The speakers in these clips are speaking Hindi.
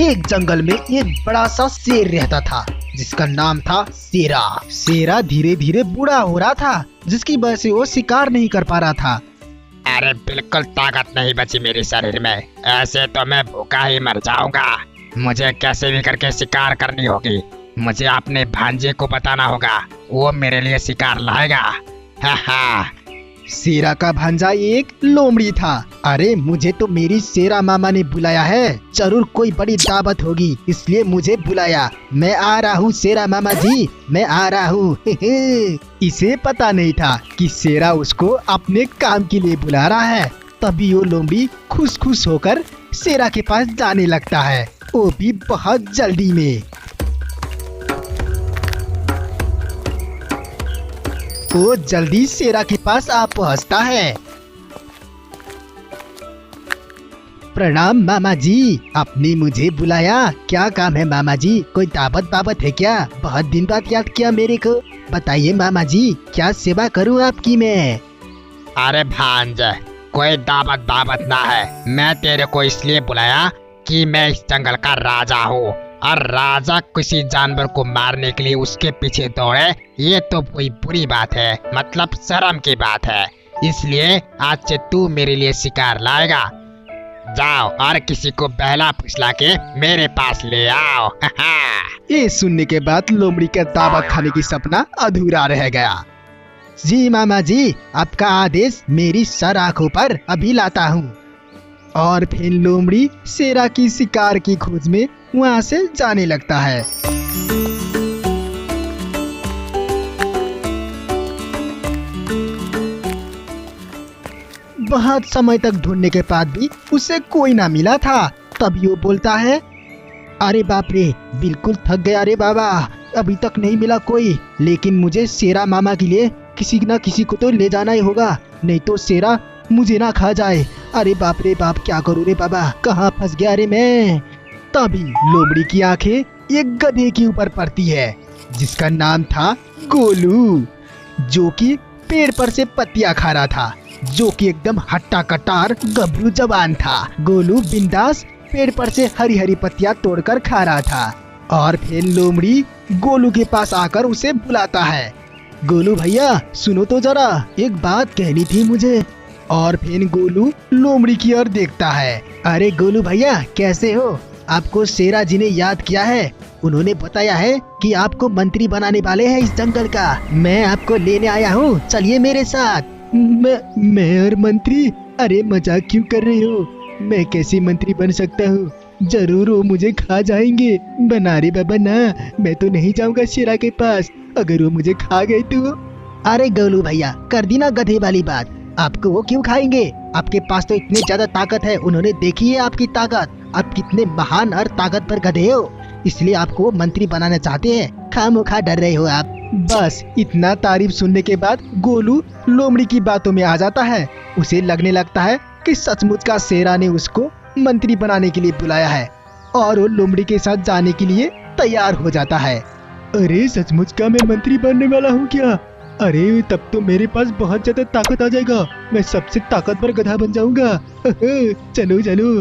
एक जंगल में एक बड़ा सा शेर रहता था जिसका नाम था शेरा। शेरा धीरे धीरे बूढ़ा हो रहा था, जिसकी वजह से वो शिकार नहीं कर पा रहा था। अरे बिल्कुल ताकत नहीं बची मेरे शरीर में, ऐसे तो मैं भूखा ही मर जाऊंगा। मुझे कैसे भी करके शिकार करनी होगी। मुझे अपने भांजे को बताना होगा, वो मेरे लिए शिकार लाएगा। हा। शेरा का भांजा एक लोमड़ी था। अरे मुझे तो मेरी शेरा मामा ने बुलाया है, जरूर कोई बड़ी दावत होगी इसलिए मुझे बुलाया। मैं आ रहा हूँ शेरा मामा जी, मैं आ रहा हूँ। इसे पता नहीं था कि शेरा उसको अपने काम के लिए बुला रहा है। तभी वो लोमड़ी खुश खुश होकर शेरा के पास जाने लगता है, वो भी बहुत जल्दी में। वो जल्दी शेरा के पास आ पहुंचता है। प्रणाम मामा जी, आपने मुझे बुलाया, क्या काम है मामा जी? कोई दावत है क्या? बहुत दिन बाद याद किया मेरे को। बताइए मामा जी, क्या सेवा करूं आपकी मैं? अरे भांजे, कोई दावत ना है। मैं तेरे को इसलिए बुलाया कि मैं इस जंगल का राजा हूँ, और राजा किसी जानवर को मारने के लिए उसके पीछे दौड़े, ये तो कोई बुरी बात है, मतलब शर्म की बात है। इसलिए आज से तू मेरे लिए शिकार लाएगा। जाओ और किसी को बहला फुसला के मेरे पास ले आओ। ये सुनने के बाद लोमड़ी का दावत खाने की सपना अधूरा रह गया। जी मामा जी, आपका आदेश मेरी सर आंखों पर अभी लाता हूँ। और फिर लोमड़ी शेरा की शिकार की खोज में वहाँ से जाने लगता है। बहुत समय तक ढूंढने के बाद भी उसे कोई ना मिला था। तभी वो बोलता है, अरे बाप रे, बिल्कुल थक गया रे बाबा, अभी तक नहीं मिला कोई। लेकिन मुझे शेरा मामा के लिए किसी न किसी को तो ले जाना ही होगा, नहीं तो शेरा मुझे ना खा जाए। अरे बाप रे बाप, क्या करूँ रे बाबा, कहाँ फंस गया रे मैं। तभी लोमड़ी की आंखें एक गधे के ऊपर पड़ती है जिसका नाम था गोलू, जो कि पेड़ पर से पत्तियां खा रहा था, जो कि एकदम हट्टा कट्टार गबरू जवान था। गोलू बिंदास पेड़ पर से हरी हरी पत्तियां तोड़कर खा रहा था। और फिर लोमड़ी गोलू के पास आकर उसे बुलाता है, गोलू भैया सुनो तो जरा, एक बात कहनी थी मुझे। और फिर गोलू लोमड़ी की ओर देखता है। अरे गोलू भैया कैसे हो? आपको शेरा जी ने याद किया है, उन्होंने बताया है कि आपको मंत्री बनाने वाले हैं इस जंगल का। मैं आपको लेने आया हूँ, चलिए मेरे साथ। मैं और मंत्री? अरे मजाक क्यों कर रहे हो? मैं कैसे मंत्री बन सकता हूँ? जरूर वो मुझे खा जाएंगे। बना रे बाबा ना, मैं तो नहीं जाऊंगा शेरा के पास, अगर वो मुझे खा गए तो। अरे गोलू भैया कर दी ना गधे वाली बात, आपको वो क्यों खाएंगे? आपके पास तो इतनी ज्यादा ताकत है, उन्होंने देखी है आपकी ताकत, आप कितने महान और ताकतवर गधे हो, इसलिए आपको वो मंत्री बनाना चाहते हैं। खामोखा डर रहे हो आप। बस इतना तारीफ सुनने के बाद गोलू लोमड़ी की बातों में आ जाता है। उसे लगने लगता है कि सचमुच का शेरा ने उसको मंत्री बनाने के लिए बुलाया है, और वो लोमड़ी के साथ जाने के लिए तैयार हो जाता है। अरे सचमुच का मैं मंत्री बनने वाला हूँ क्या? अरे तब तो मेरे पास बहुत ज्यादा ताकत आ जाएगा, मैं सबसे ताकतवर गधा बन जाऊंगा। चलो चलो।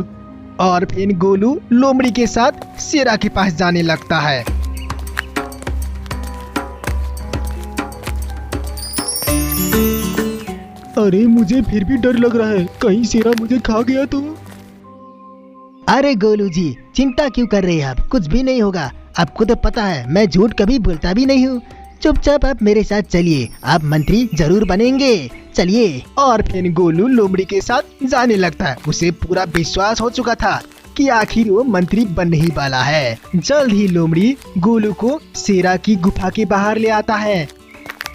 और फिर गोलू लोमड़ी के साथ शेरा के पास जाने लगता है। अरे मुझे फिर भी डर लग रहा है, कहीं शेरा मुझे खा गया तो। अरे गोलू जी चिंता क्यों कर रहे हैं आप, कुछ भी नहीं होगा। आपको तो पता है मैं झूठ कभी बोलता भी नहीं हूँ। चुपचाप आप मेरे साथ चलिए, आप मंत्री जरूर बनेंगे, चलिए। और फिर गोलू लोमड़ी के साथ जाने लगता है। उसे पूरा विश्वास हो चुका था कि आखिर वो मंत्री बनने ही वाला है। जल्द ही लोमड़ी गोलू को शेरा की गुफा के बाहर ले आता है।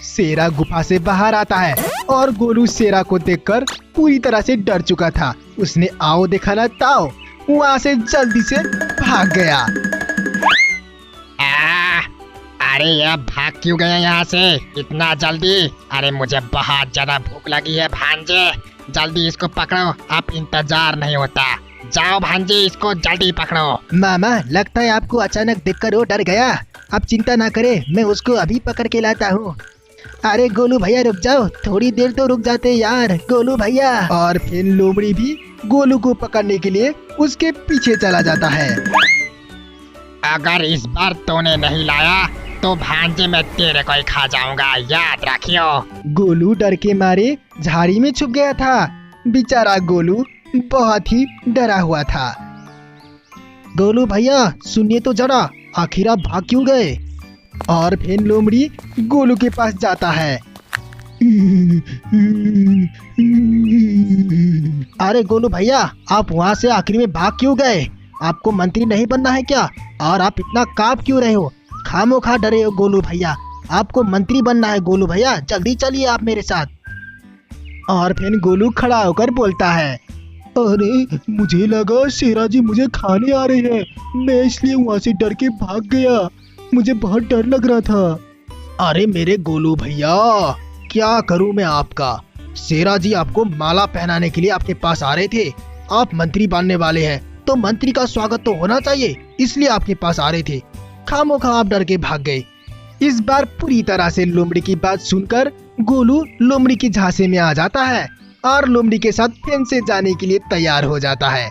शेरा गुफा से बाहर आता है और गोलू शेरा को देखकर पूरी तरह से डर चुका था। उसने आओ दिखाना ताओ वहाँ से जल्दी से भाग गया। अरे ये भाग क्यों गया यहाँ से इतना जल्दी? अरे मुझे बहुत ज्यादा भूख लगी है भांजे, जल्दी इसको पकड़ो, अब इंतजार नहीं होता। जाओ भांजे, इसको जल्दी पकड़ो। मामा लगता है आपको अचानक देखकर वो डर गया। आप चिंता ना करे, मैं उसको अभी पकड़ के लाता हूँ। अरे गोलू भैया रुक जाओ, थोड़ी देर तो रुक जाते यार गोलू भैया। और फिर लोमड़ी भी गोलू को पकड़ने के लिए उसके पीछे चला जाता है। अगर इस बार तूने नहीं लाया तो भांजे मैं तेरे को ही खा जाऊंगा, याद रखियो। गोलू डर के मारे झाड़ी में छुप गया था। बेचारा गोलू बहुत ही डरा हुआ था। गोलू भैया सुनिए तो जरा, आखिर आप भाग क्यों गए? और फिर लोमड़ी गोलू के पास जाता है। अरे गोलू भैया, आप वहाँ से आखिर में भाग क्यों गए? आपको मंत्री नहीं बनना है क्या? और आप इतना कांप क्यों रहे हो? खामोखा डरे हो गोलू भैया, आपको मंत्री बनना है गोलू भैया, जल्दी चलिए आप मेरे साथ। और फिर गोलू खड़ा होकर बोलता है, अरे मुझे लगा शेरा जी मुझे खाने आ रहे हैं, मैं इसलिए वहाँ से डर के भाग गया, मुझे बहुत डर लग रहा था। अरे मेरे गोलू भैया, क्या करूं मैं आपका? शेरा जी आपको माला पहनाने के लिए आपके पास आ रहे थे। आप मंत्री बनने वाले हैं तो मंत्री का स्वागत तो होना चाहिए, इसलिए आपके पास आ रहे थे। खामोखा आप डर के भाग गए। इस बार पूरी तरह से लोमड़ी की बात सुनकर गोलू लोमड़ी की झांसे में आ जाता है और लोमड़ी के साथ फिर से जाने के लिए तैयार हो जाता है।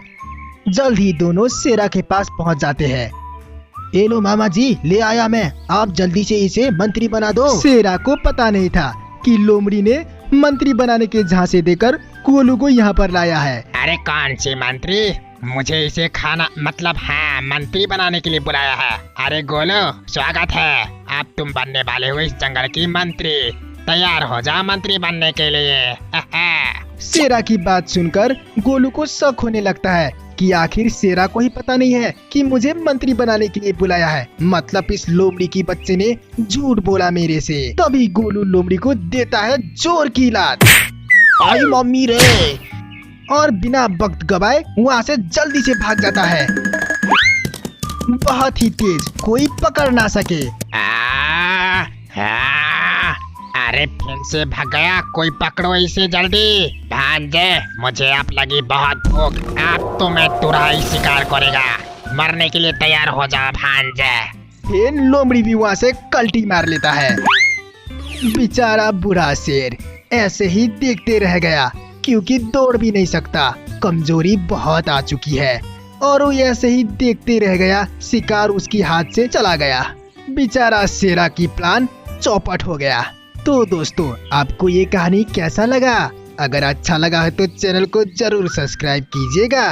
जल्द ही दोनों शेरा के पास पहुंच जाते हैं। ए लो मामा जी, ले आया मैं, आप जल्दी से इसे मंत्री बना दो। शेरा को पता नहीं था कि लोमड़ी ने मंत्री बनाने के झांसे देकर गोलू को यहाँ पर लाया है। अरे कौन सी मंत्री? मुझे इसे खाना मतलब हाँ मंत्री बनाने के लिए बुलाया है। अरे गोलू स्वागत है, अब तुम बनने वाले हो इस जंगल की मंत्री, तैयार हो जा मंत्री बनने के लिए। शेरा की बात सुनकर गोलू को शक होने लगता है कि आखिर शेरा को ही पता नहीं है कि मुझे मंत्री बनाने के लिए बुलाया है, मतलब इस लोमड़ी की बच्चे ने झूठ बोला मेरे से। तभी गोलू लोमड़ी को देता है जोर की लात। आई मम्मी रे! और बिना वक्त गवाए वहाँ से जल्दी से भाग जाता है, बहुत ही तेज, कोई पकड़ ना सके। अरे फिर से भाग गया, कोई पकड़ो इसे जल्दी। भांजे मुझे अब लगी बहुत भूख, अब तो मैं तुरही शिकार करेगा, मरने के लिए तैयार हो जा भांजे। फिर लोमड़ी भी वहाँ से कल्टी मार लेता है। बेचारा बूढ़ा शेर ऐसे ही देखते रह गया, क्योंकि दौड़ भी नहीं सकता, कमजोरी बहुत आ चुकी है। और वो ऐसे ही देखते रह गया, शिकार उसकी हाथ से चला गया। बेचारा शेरा की प्लान चौपट हो गया। तो दोस्तों, आपको ये कहानी कैसा लगा? अगर अच्छा लगा है तो चैनल को जरूर सब्सक्राइब कीजिएगा।